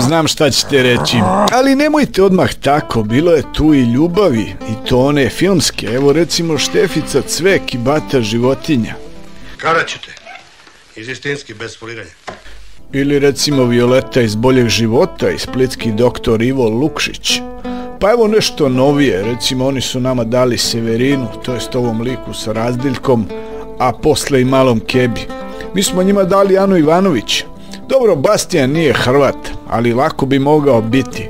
Znam šta ćete reći, ali nemojte odmah tako, bilo je tu i ljubavi, i to one filmske, evo recimo Štefica Cvek i Bata životinja. Karaćete, iz istinski bez foliranja. Ili recimo Violeta iz Boljeg života i splitski doktor Ivo Lukšić. Pa evo nešto novije, recimo oni su nama dali Severinu, to jest ovom liku sa razdiljkom, a posle i malom Kebi. Mi smo njima dali Anu Ivanović. Dobro, Bastian nije Hrvat, ali lako bi mogao biti.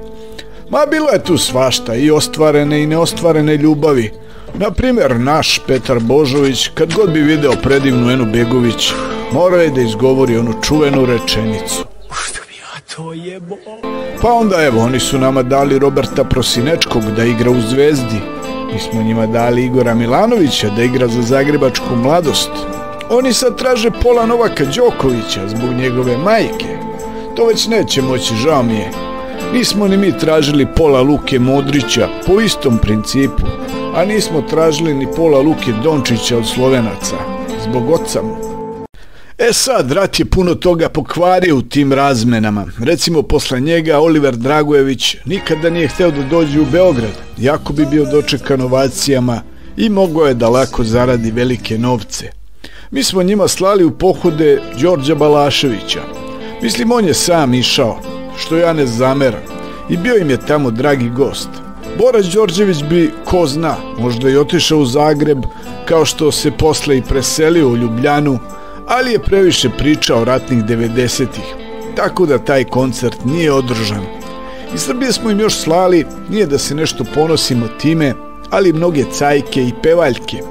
Ma bilo je tu svašta, i ostvarene i neostvarene ljubavi. Naprimjer, naš Petar Božović, kad god bi video predivnu Enu Begović, morao je da izgovori onu čuvenu rečenicu. Što bi ja to jebo? Pa onda evo, oni su nama dali Roberta Prosinečkog da igra u Zvezdi. Mi smo njima dali Igora Milanovića da igra za zagrebačku Mladost. Oni sad traže pola Novaka Đokovića zbog njegove majke. To već neće moći, žao mi je. Nismo ni mi tražili pola Luke Modrića po istom principu, a nismo tražili ni pola Luke Dončića od Slovenaca, zbog oca mu. E sad, rat je puno toga pokvario u tim razmenama. Recimo, posle njega Oliver Dragojević nikada nije hteo da dođe u Beograd, jako bi bio dočekan ovacijama i mogao je da lako zaradi velike novce. Mi smo njima slali u pohode Đorđa Balaševića. Mislim, on je sam išao, što ja ne zameram, i bio im je tamo dragi gost. Bora Đorđević bi, ko zna, možda i otišao u Zagreb, kao što se posle i preselio u Ljubljanu, ali je previše pričao o ratnih 90-ih, tako da taj koncert nije održan. Iz Srbije smo im još slali, nije da se nešto ponosimo time, ali mnoge cajke i pevaljke,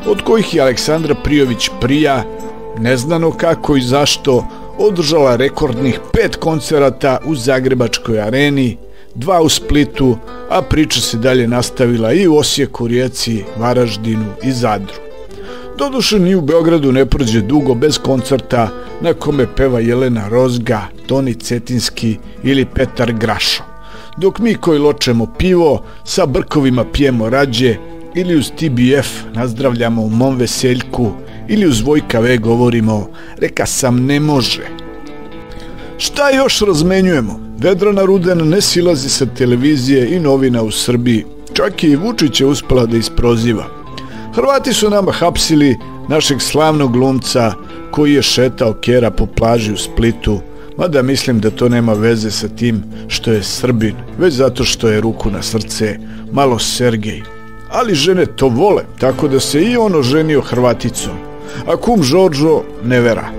od kojih je Aleksandra Prijović Prija, neznano kako i zašto, održala rekordnih 5 koncerata u Zagrebačkoj areni, 2 u Splitu, a priča se dalje nastavila i u Osijeku, Rijeci, Varaždinu i Zadru. Doduše, ni u Beogradu ne prođe dugo bez koncerta na kome peva Jelena Rozga, Toni Cetinski ili Petar Grašo, dok mi koji ločemo pivo sa brkovima pijemo rađe ili uz TBF nazdravljamo u mom veseljku ili uz Vojka V govorimo reka sam ne može. Šta još razmenjujemo? Vedrana Ruden ne silazi sa televizije i novina u Srbiji, čak i Vučić je uspela da isproziva. Hrvati su nama hapsili našeg slavnog glumca koji je šetao kera po plaži u Splitu, mada mislim da to nema veze sa tim što je Srbin, već zato što je, ruku na srce, malo Sergej. Ali žene to vole, tako da se i on oženio Hrvaticom, a kum Žoržo ne vera.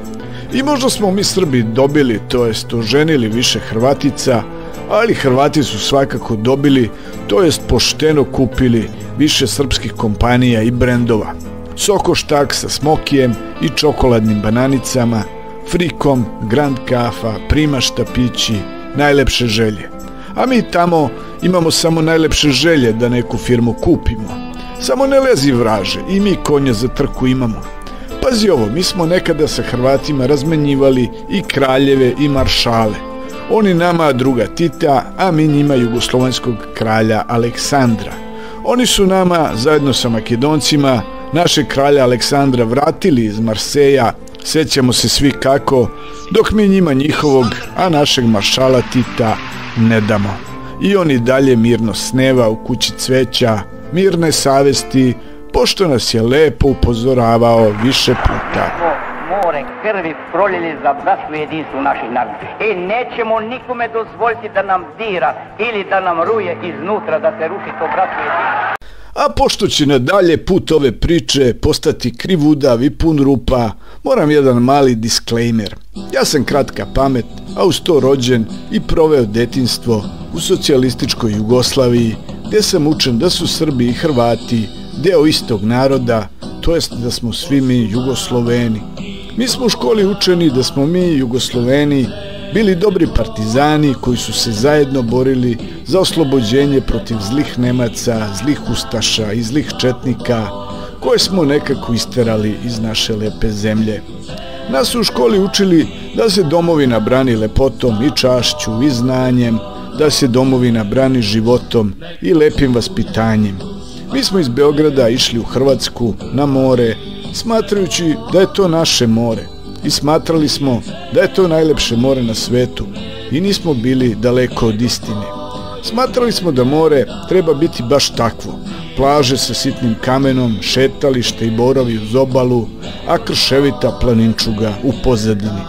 I možda smo mi Srbi dobili, to jest oženili više Hrvatica, ali Hrvati su svakako dobili, to jest pošteno kupili više srpskih kompanija i brendova. Sokoštak sa Smokijem i čokoladnim bananicama, Frikom, Grand Kafa, Prima štapići, najlepše želje. A mi tamo imamo samo najlepše želje da neku firmu kupimo. Samo ne lezi vraže, i mi konja za trku imamo. Pazi ovo, mi smo nekada sa Hrvatima razmenjivali i kraljeve i maršale. Oni nama druga Tita, a mi njima jugoslovenskog kralja Aleksandra. Oni su nama, zajedno sa Makedoncima, našeg kralja Aleksandra vratili iz Marseja, sećamo se svi kako, dok mi njima njihovog, a našeg maršala Tita ne damo. I on i dalje mirno sneva u kući cveća, mirne savesti, pošto nas je lepo upozoravao više puta. More krvi proljeli za bratstvo jedinstvo naših naroda. Nećemo nikome dozvoliti da nam dira ili da nam ruje iznutra, da se ruši to bratstvo jedinstvo. A pošto će nadalje put ove priče postati krivudav i pun rupa, moram jedan mali disclaimer. Ja sam kratka pamet, a uz to rođen i proveo detinjstvo u socijalističkoj Jugoslaviji, gdje sam učen da su Srbi i Hrvati deo istog naroda, to jest da smo svi mi Jugosloveni. Mi smo u školi učeni da smo mi Jugosloveni bili dobri partizani koji su se zajedno borili za oslobođenje protiv zlih Nemaca, zlih ustaša i zlih četnika koje smo nekako isterali iz naše lepe zemlje. Nas su u školi učili da se domovina brani lepotom i čašću i znanjem, da se domovina brani životom i lepim vaspitanjem. Mi smo iz Beograda išli u Hrvatsku na more, smatrajući da je to naše more, i smatrali smo da je to najlepše more na svetu. i nismo bili daleko od istine. Smatrali smo da more treba biti baš takvo, plaže sa sitnim kamenom, šetalište i borovi uz obalu, a krševita planinčuga u pozadini.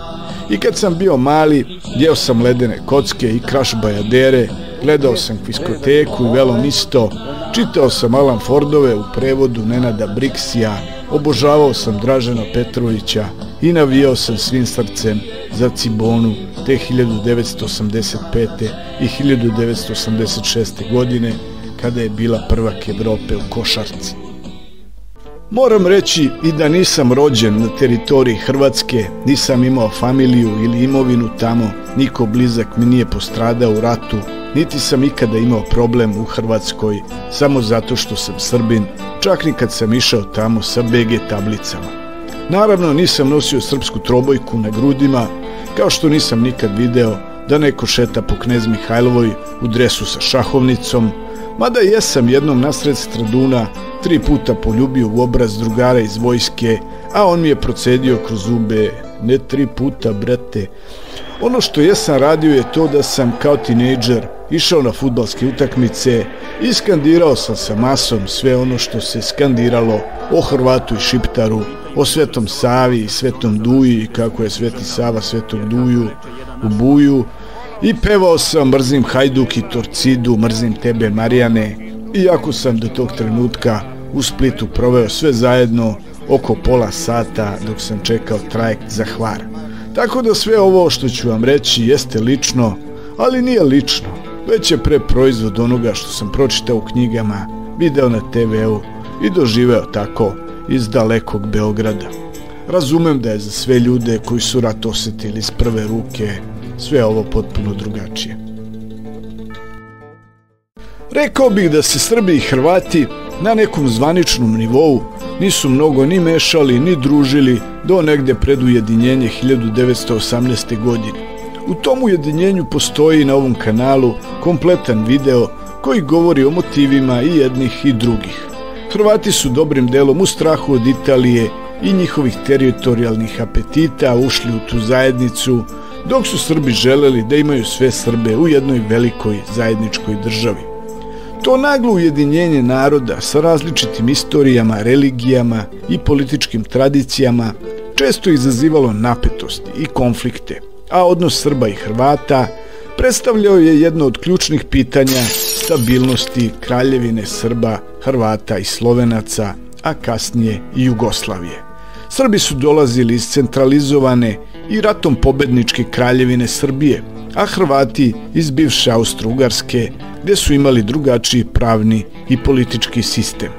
I kad sam bio mali, jeo sam ledene kocke i kraš bajadere, gledao sam kviskoteku i velom isto, čitao sam Alan Fordove u prevodu Nenada Briksija, obožavao sam Dražena Petrovića i navijao sam svim srcem za Cibonu te 1985. i 1986. godine, kada je bila prvak Evrope u košarci. Moram reći i da nisam rođen na teritoriji Hrvatske, nisam imao familiju ili imovinu tamo, niko blizak mi nije postradao u ratu, niti sam ikada imao problem u Hrvatskoj samo zato što sam Srbin, čak ni kad sam išao tamo sa BG tablicama. Naravno nisam nosio srpsku trobojku na grudima, kao što nisam nikad video da neko šeta po Knez Mihajlovoj u dresu sa šahovnicom, mada jesam jednom nasred Straduna 3 puta poljubio u obraz drugara iz vojske, a on mi je procedio kroz zube: ne 3 puta, brate. Ono što jesam radio je to da sam kao tinejdžer išao na fudbalske utakmice i skandirao sam sa masom sve ono što se skandiralo o Hrvatu i Šiptaru, o Svetom Savi i Svetom Duji i kako je Sveti Sava Svetom Duju u buju, i pevao sam Mrzim Hajduk i Torcidu, mrzim tebe Marijane, iako sam do tog trenutka u Splitu proveo sve zajedno oko pola sata dok sam čekao trajekt za Hvar. Tako da sve ovo što ću vam reći jeste lično, ali nije lično, već je preproizvod onoga što sam pročitao u knjigama, video na TV-u i doživeo tako iz dalekog Beograda. Razumem da je za sve ljude koji su rat osjetili iz prve ruke sve ovo potpuno drugačije. Rekao bih da se Srbi i Hrvati na nekom zvaničnom nivou nisu mnogo ni mešali ni družili do negde pred ujedinjenje 1918. godine. U tom ujedinjenju postoji na ovom kanalu kompletan video koji govori o motivima i jednih i drugih. Hrvati su dobrim delom u strahu od Italije i njihovih teritorijalnih apetita ušli u tu zajednicu, dok su Srbi želeli da imaju sve Srbe u jednoj velikoj zajedničkoj državi. To naglo ujedinjenje naroda sa različitim istorijama, religijama i političkim tradicijama često izazivalo napetosti i konflikte, a odnos Srba i Hrvata predstavljao je jedno od ključnih pitanja stabilnosti Kraljevine Srba, Hrvata i Slovenaca, a kasnije i Jugoslavije. Srbi su dolazili iz centralizovane i ratom pobedničke Kraljevine Srbije, a Hrvati iz bivše Austro-Ugarske, gde su imali drugačiji pravni i politički sistem.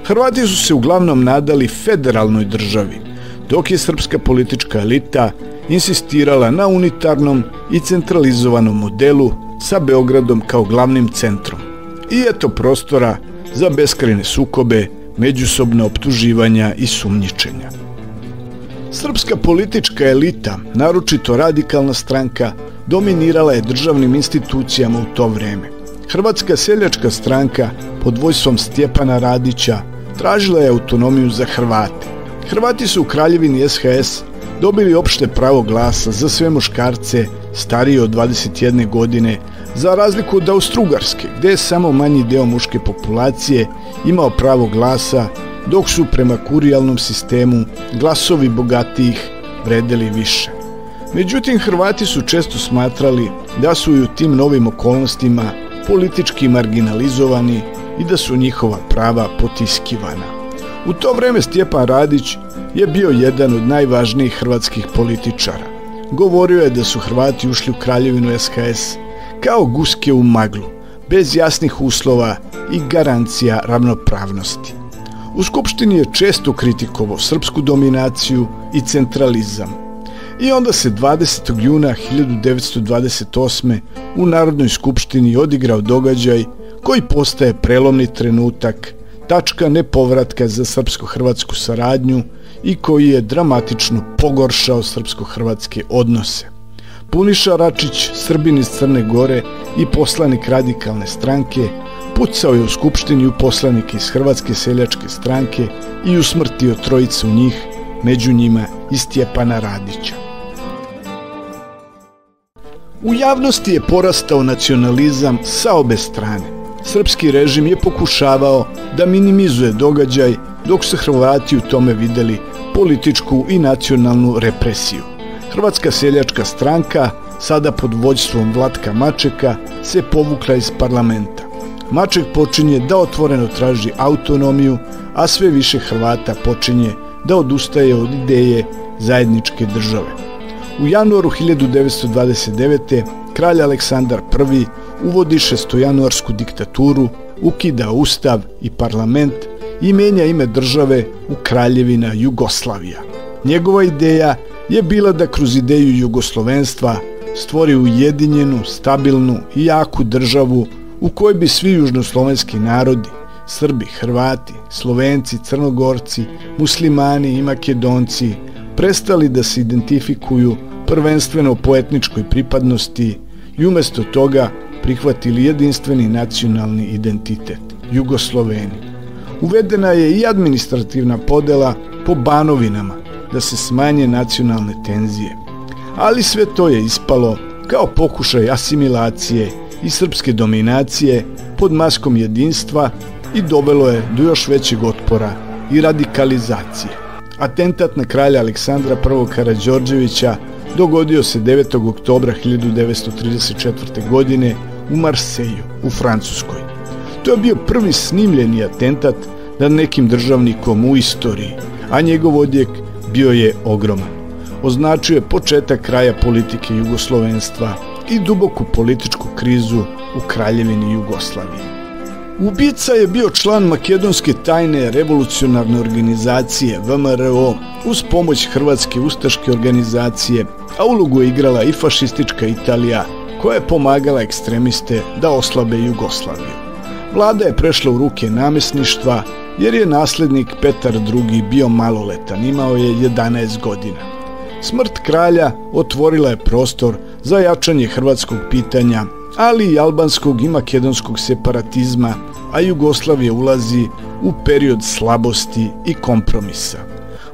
Hrvati su se uglavnom nadali federalnoj državi, dok je srpska politička elita insistirala na unitarnom i centralizovanom modelu sa Beogradom kao glavnim centrom. I eto prostora za beskrajne sukobe, međusobna optuživanja i sumnjičenja. Srpska politička elita, naročito radikalna stranka, dominirala je državnim institucijama u to vreme. Hrvatska seljačka stranka pod vojstvom Stjepana Radića tražila je autonomiju za Hrvate. Hrvati su u Kraljevini SHS dobili opšte pravo glasa za sve muškarce starije od 21 godine, za razliku od Austro-Ugarske, gde je samo manji deo muške populacije imao pravo glasa, dok su prema kurijalnom sistemu glasovi bogatijih vredeli više. Međutim, Hrvati su često smatrali da su i u tim novim okolnostima politički marginalizovani i da su njihova prava potiskivana. U to vreme Stjepan Radić je bio jedan od najvažnijih hrvatskih političara. Govorio je da su Hrvati ušli u Kraljevinu SHS kao guske u maglu, bez jasnih uslova i garancija ravnopravnosti. U Skupštini je često kritikovao srpsku dominaciju i centralizam. I onda se 20. juna 1928. u Narodnoj skupštini odigrao događaj koji postaje prelomni trenutak, tačka nepovratka za srpsko-hrvatsku saradnju i koji je dramatično pogoršao srpsko-hrvatske odnose. Puniša Račić, Srbin iz Crne Gore i poslanik radikalne stranke, pucao je u skupštini u poslanike iz Hrvatske seljačke stranke i usmrtio trojicu njih, među njima i Stjepana Radića. U javnosti je porastao nacionalizam sa obe strane. Srpski režim je pokušavao da minimizuje događaj, dok su Hrvati u tome videli političku i nacionalnu represiju. Hrvatska seljačka stranka, sada pod vođstvom Vlatka Mačeka, se povukla iz parlamenta. Maček počinje da otvoreno traži autonomiju, a sve više Hrvata počinje da odustaje od ideje zajedničke države. U januaru 1929. kralj Aleksandar I uvodi šestojanuarsku diktaturu, ukida ustav i parlament i menja ime države u Kraljevina Jugoslavija. Njegova ideja je bila da kroz ideju jugoslovenstva stvori ujedinjenu, stabilnu i jaku državu u kojoj bi svi južnoslovenski narodi, Srbi, Hrvati, Slovenci, Crnogorci, Muslimani i Makedonci, prestali da se identifikuju prvenstveno po etničkoj pripadnosti i umjesto toga prihvatili jedinstveni nacionalni identitet, Jugosloveni. Uvedena je i administrativna podela po banovinama da se smanje nacionalne tenzije. Ali sve to je ispalo kao pokušaj asimilacije i srpske dominacije pod maskom jedinstva i dovelo je do još većeg otpora i radikalizacije. Atentat na kralja Aleksandra I Karađorđevića dogodio se 9. oktobra 1934. godine u Marseju, u Francuskoj. To je bio prvi snimljeni atentat nad nekim državnikom u istoriji, a njegov odjek bio je ogroman. Označio je početak kraja politike jugoslovenstva i duboku političku krizu u Kraljevini Jugoslaviji. Ubica je bio član makedonske tajne revolucionarne organizacije VMRO uz pomoć Hrvatske ustaške organizacije, a ulogu je igrala i fašistička Italija koja je pomagala ekstremiste da oslabe Jugoslaviju. Vlada je prešla u ruke namesništva jer je naslednik Petar II bio maloletan, imao je 11 godina. Smrt kralja otvorila je prostor za jačanje hrvatskog pitanja, ali i albanskog i makedonskog separatizma, a Jugoslavija ulazi u period slabosti i kompromisa.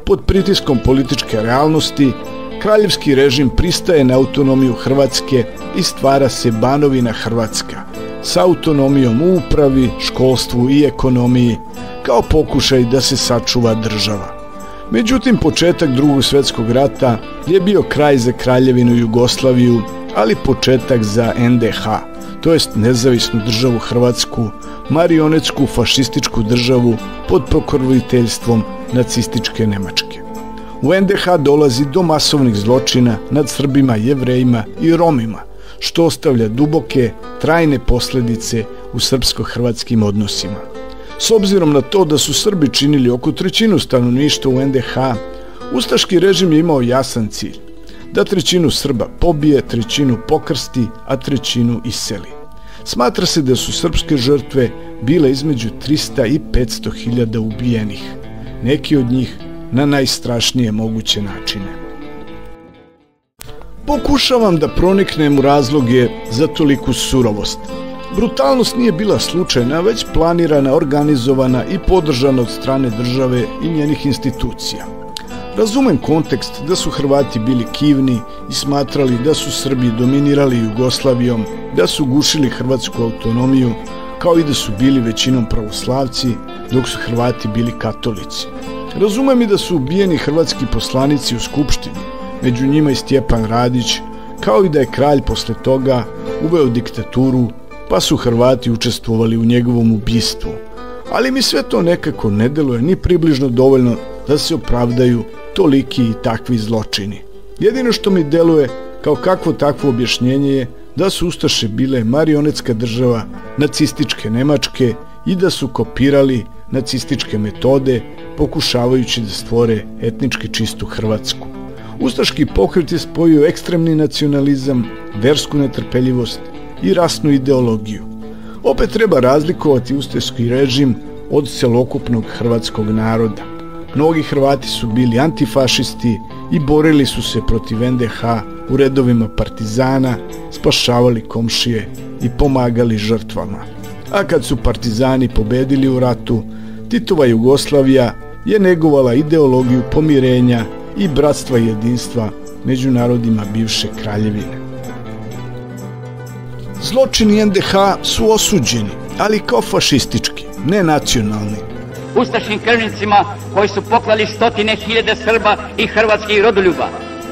Pod pritiskom političke realnosti, kraljevski režim pristaje na autonomiju Hrvatske i stvara se Banovina Hrvatska, sa autonomijom u upravi, školstvu i ekonomiji, kao pokušaj da se sačuva država. Međutim, početak Drugog svjetskog rata je bio kraj za Kraljevinu Jugoslaviju, ali početak za NDH, to jest nezavisnu državu Hrvatsku, marionetsku fašističku državu pod pokroviteljstvom nacističke Nemačke. U NDH dolazi do masovnih zločina nad Srbima, Jevrejima i Romima, što ostavlja duboke, trajne posljedice u srpsko-hrvatskim odnosima. S obzirom na to da su Srbi činili oko trećinu stanovništva u NDH, ustaški režim je imao jasan cilj, da trećinu Srba pobije, trećinu pokrsti, a trećinu iseli. Smatra se da su srpske žrtve bile između 300 i 500 hiljada ubijenih, neki od njih na najstrašnije moguće načine. Pokušavam da proniknem u razloge za toliku surovost. Brutalnost nije bila slučajna, već planirana, organizovana i podržana od strane države i njenih institucija. Razumem kontekst da su Hrvati bili kivni i smatrali da su Srbi dominirali Jugoslavijom, da su gušili hrvatsku autonomiju, kao i da su bili većinom pravoslavci, dok su Hrvati bili katolici. Razumem i da su ubijeni hrvatski poslanici u Skupštini, među njima i Stjepan Radić, kao i da je kralj posle toga uveo diktaturu, pa su Hrvati učestvovali u njegovom ubistvu. Ali mi sve to nekako ne deluje ni približno dovoljno da se opravdaju toliki i takvi zločini. Jedino što mi deluje kao kakvo takvo objašnjenje je da su ustaše bile marionetska država nacističke Nemačke i da su kopirali nacističke metode pokušavajući da stvore etnički čistu Hrvatsku. Ustaški pokret je spojio ekstremni nacionalizam, versku netrpeljivost i rasnu ideologiju. Opet treba razlikovati ustaški režim od celokupnog hrvatskog naroda. Mnogi Hrvati su bili antifašisti i borili su se protiv NDH u redovima partizana, spašavali komšije i pomagali žrtvama. A kad su partizani pobedili u ratu, Titova Jugoslavija je negovala ideologiju pomirenja i bratstva i jedinstva među narodima bivše kraljevine. Zločini NDH su osuđeni, ali kao fašistički, ne nacionalni. Ustaškim krvnicima koji su poklali stotine hiljade Srba i hrvatskih rodoljuba.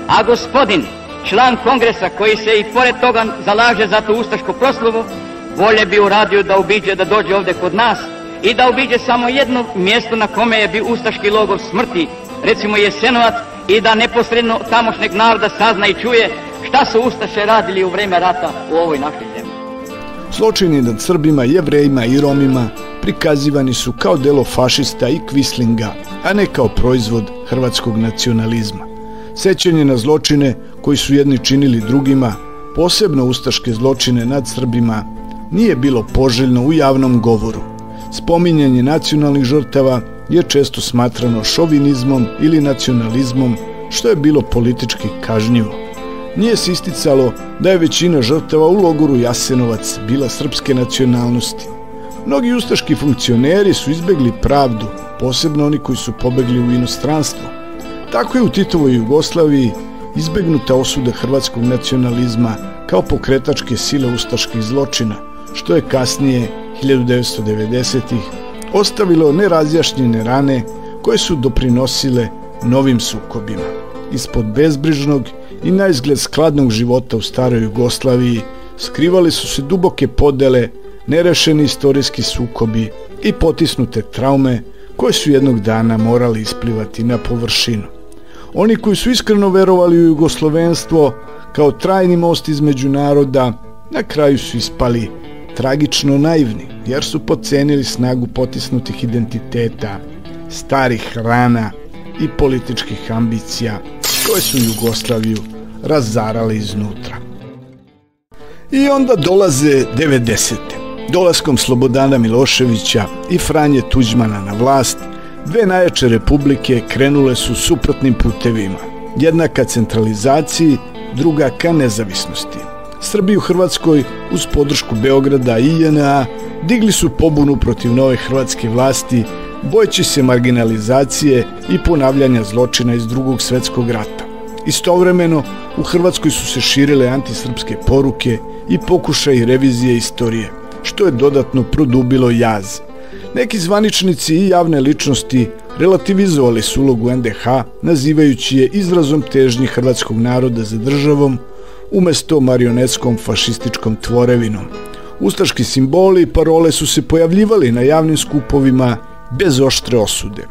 A gospodin, član kongresa koji se i pored toga zalaže za tu ustašku proslavu, bolje bi uradio da obiđe, da dođe ovdje kod nas i da obiđe samo jedno mjesto na kome je bio ustaški logor smrti, recimo Jasenovac, i da neposredno tamošnjeg naroda sazna i čuje šta su ustaše radili u vreme rata u ovoj našoj zemlji. Zločini nad Srbima, Jevrejima i Romima prikazivani su kao delo fašista i kvislinga, a ne kao proizvod hrvatskog nacionalizma. Sećanje na zločine koji su jedni činili drugima, posebno ustaške zločine nad Srbima, nije bilo poželjno u javnom govoru. Spominjanje nacionalnih žrtava je često smatrano šovinizmom ili nacionalizmom, što je bilo politički kažnjivo. Nije se isticalo da je većina žrtava u logoru Jasenovac bila srpske nacionalnosti. Mnogi ustaški funkcioneri su izbegli pravdu, posebno oni koji su pobegli u inostranstvo. Tako je u Titovoj Jugoslaviji izbegnuta osuda hrvatskog nacionalizma kao pokretačke sile ustaških zločina, što je kasnije, 1990-ih, ostavilo nerazjašnjene rane koje su doprinosile novim sukobima. Ispod bezbrižnog i naizgled skladnog života u staroj Jugoslaviji skrivali su se duboke podele, nerešeni istorijski sukobi i potisnute traume koje su jednog dana morali isplivati na površinu. Oni koji su iskreno verovali u jugoslovenstvo kao trajni most između naroda, na kraju su ispali tragično naivni, jer su podcenili snagu potisnutih identiteta, starih rana i političkih ambicija koje su Jugoslaviju razarale iznutra. I onda dolaze 90. Dolaskom Slobodana Miloševića i Franje Tuđmana na vlast, dve najjače republike krenule su suprotnim putevima. Jedna ka centralizaciji, druga ka nezavisnosti. Srbi u Hrvatskoj uz podršku Beograda i JNA digli su pobunu protiv nove hrvatske vlasti, bojeći se marginalizacije i ponavljanja zločina iz Drugog svjetskog rata. Istovremeno, u Hrvatskoj su se širile antisrpske poruke i pokušaj revizije istorije, što je dodatno produbilo jaz. Neki zvaničnici i javne ličnosti relativizovali su ulogu NDH, nazivajući je izrazom težnji hrvatskog naroda za državom, umesto marionetskom fašističkom tvorevinom. Ustaški simboli i parole su se pojavljivali na javnim skupovima bez oštre osude.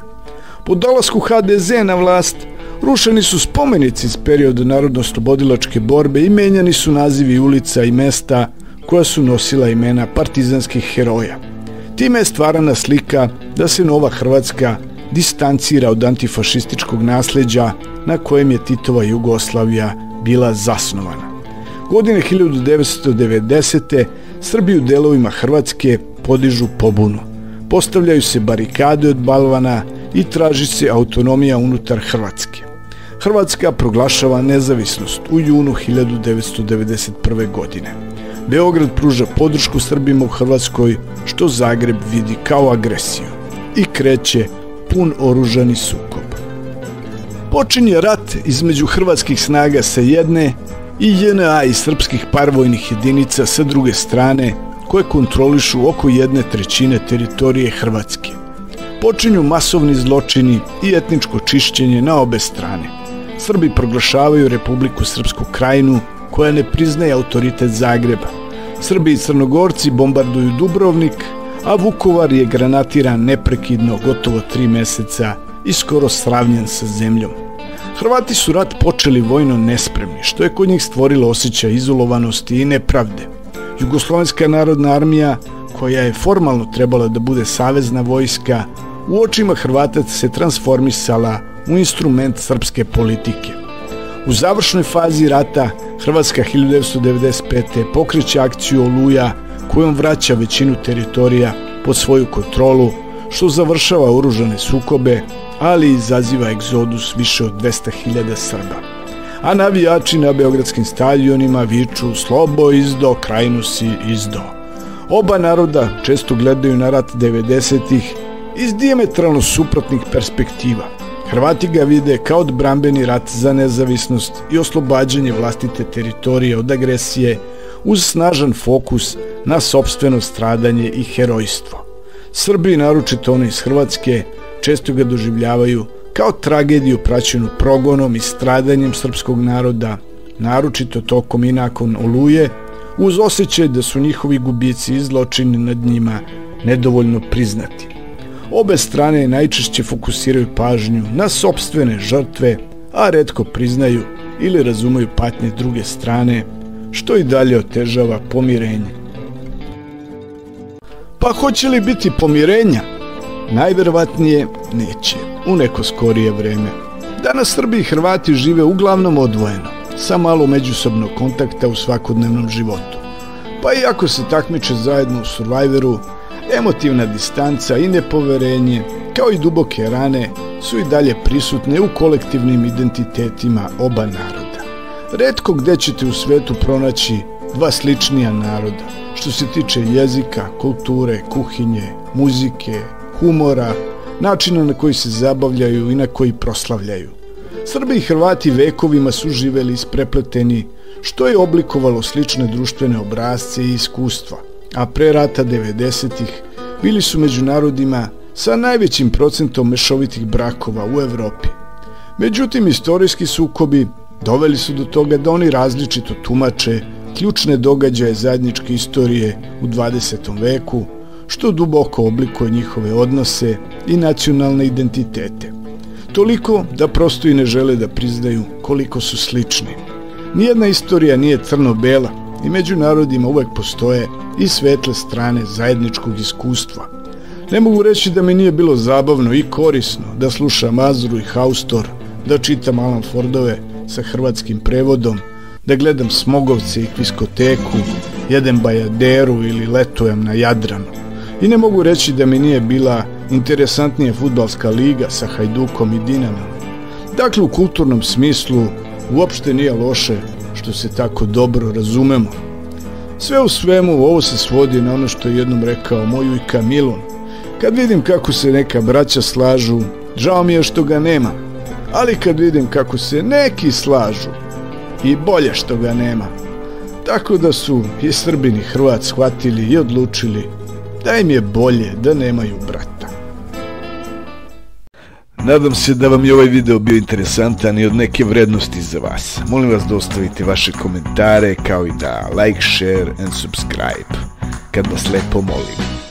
Po dolasku HDZ na vlast rušeni su spomenici iz perioda narodno-oslobodilačke borbe i menjani su nazivi ulica i mesta koja su nosila imena partizanskih heroja. Time je stvarana slika da se nova Hrvatska distancira od antifašističkog nasleđa na kojem je Titova Jugoslavija bila zasnovana. Godine 1990. Srbi u delovima Hrvatske podižu pobunu. Postavljaju se barikade od balvana i traži se autonomija unutar Hrvatske. Hrvatska proglašava nezavisnost u junu 1991. godine. Beograd pruža podršku Srbima u Hrvatskoj, što Zagreb vidi kao agresiju, i kreće pun oružani sukob. Počinje rat između hrvatskih snaga sa jedne i JNA i srpskih paravojnih jedinica sa druge strane, koje kontrolišu oko 1/3 teritorije Hrvatske. Počinju masovni zločini i etničko čišćenje na obe strane. Srbi proglašavaju Republiku Srpsku Krajinu, koja ne priznaje autoritet Zagreba. Srbi i Crnogorci bombarduju Dubrovnik, a Vukovar je granatiran neprekidno gotovo 3 meseca i skoro sravnjen sa zemljom. Hrvati su rat počeli vojno nespremni, što je kod njih stvorilo osjećaj izolovanosti i nepravde. Jugoslovenska narodna armija, koja je formalno trebala da bude savezna vojska, u očima Hrvata se transformisala u instrument srpske politike. U završnoj fazi rata Hrvatska 1995. pokreće akciju Oluja, kojom vraća većinu teritorija pod svoju kontrolu, što završava oružane sukobe, ali izaziva egzodus više od 200.000 Srba. A navijači na beogradskim stadionima viču "Slobo izdo, Krajinu si izdo". Oba naroda često gledaju na rat 90-ih iz dijametralno suprotnih perspektiva. Hrvati ga vide kao odbrambeni rat za nezavisnost i oslobađanje vlastite teritorije od agresije, uz snažan fokus na sopstveno stradanje i herojstvo. Srbi, naročito oni iz Hrvatske, često ga doživljavaju kao tragediju praćenu progonom i stradanjem srpskog naroda, naročito tokom i nakon Oluje, uz osjećaj da su njihovi gubici i zločini nad njima nedovoljno priznati. Obe strane najčešće fokusiraju pažnju na sopstvene žrtve, a retko priznaju ili razumeju patnje druge strane, što i dalje otežava pomirenje. Pa hoće li biti pomirenja? Najverovatnije neće, u neko skorije vreme. Danas Srbi i Hrvati žive uglavnom odvojeno, sa malo međusobnog kontakta u svakodnevnom životu. Pa i ako se takmiče zajedno u Survivoru, emotivna distanca i nepoverenje, kao i duboke rane, su i dalje prisutne u kolektivnim identitetima oba naroda. Retko gde ćete u svetu pronaći dva sličnija naroda, što se tiče jezika, kulture, kuhinje, muzike, humora, načina na koji se zabavljaju i na koji proslavljaju. Srbi i Hrvati vekovima su živeli isprepleteni, što je oblikovalo slične društvene obrasce i iskustva, a pre rata 90-ih bili su među narodima sa najvećim procentom mešovitih brakova u Evropi. Međutim, istorijski sukobi doveli su do toga da oni različito tumače ključne događaje zajedničke istorije u 20. veku, što duboko oblikuje njihove odnose i nacionalne identitete. Toliko da prosto i ne žele da priznaju koliko su slični. Nijedna istorija nije crno-bela i među narodima uvek postoje i svetle strane zajedničkog iskustva. Ne mogu reći da mi nije bilo zabavno i korisno da slušam Azru i Haustor, da čitam Alan Fordove sa hrvatskim prevodom, da gledam Smogovce i Kviskoteku, jedem bajaderu ili letujem na Jadranu. I ne mogu reći da mi nije bila interesantnija fudbalska liga sa Hajdukom i Dinamom. Dakle, u kulturnom smislu uopšte nije loše što se tako dobro razumemo. Sve u svemu ovo se svodi na ono što je jednom rekao moj ujka Milun. Kad vidim kako se neka braća slažu, žao mi je što ga nema, ali kad vidim kako se neki slažu, i bolje što ga nema. Tako da su i Srbin i Hrvat shvatili i odlučili da im je bolje da nemaju brata. Nadam se da vam je ovaj video bio interesantan i od neke vrednosti za vas. Molim vas da ostavite vaše komentare, kao i da like, share and subscribe, kad vas lepo molim.